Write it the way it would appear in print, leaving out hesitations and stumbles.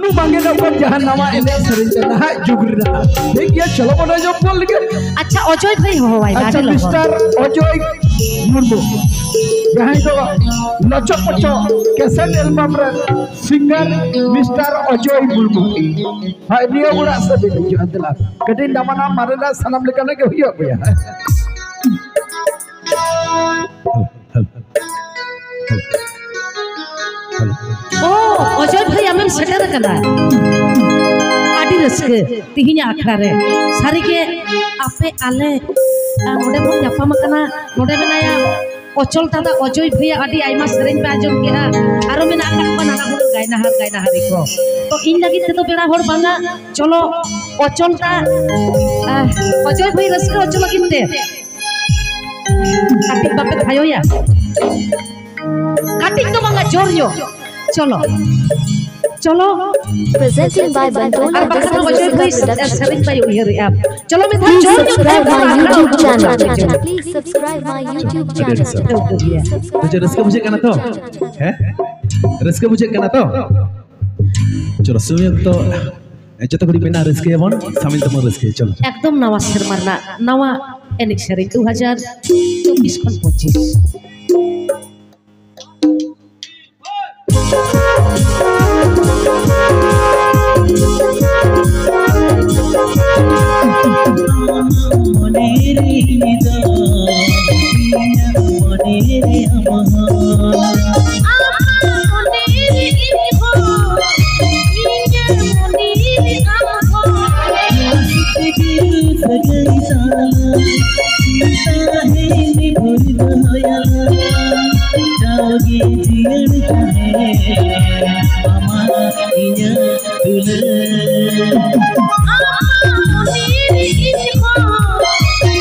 नु मांगे ना पर जहां नवा एने सरिंज ना जुगरी ना ठीक है चलो बना जो बोल के अच्छा अजय भाई हो भाई अच्छा मिस्टर अजय मुर्मू जहां तो लचो पचो कैसेट एल्बम रे सिंगर मिस्टर अजय मुर्मू हाय नियो गुड़ा से जो अंतला कटी नमना मारेला सनम लेकर के होइयो भैया ओ अजय भाई आमें सेटर कना आदि रस्के तिहिना आखड़ा रे सारी के आपे आले नोडे बन जापाम कना नोडे मेनाया अचल दादा अजय भैया आदि आइमा सेरेन पे आजम के आरो मेना का नाना हुर गायना हारी को तो इन लगी ते तो बेड़ा होर बांगा चलो अचल दा अजय भाई रस्के अचल किनते काटिक बापे खायो या काटिक तो बांगा जोर जो चलो चलो presented by Bantola सेरेन भाई उयर आप चलो मैं subscribe my YouTube channel. Please subscribe my YouTube channel. मुझे रस्के मुझे कहना तो है रस्के मुझे कहना तो चलो सुनिए तो जतो घड़ी मेना रस्के बन सामिल तम रस्के चलो एकदम नवा शर्माना नवा एनिक सेरेन 2024 खन 25 Amar inya dulu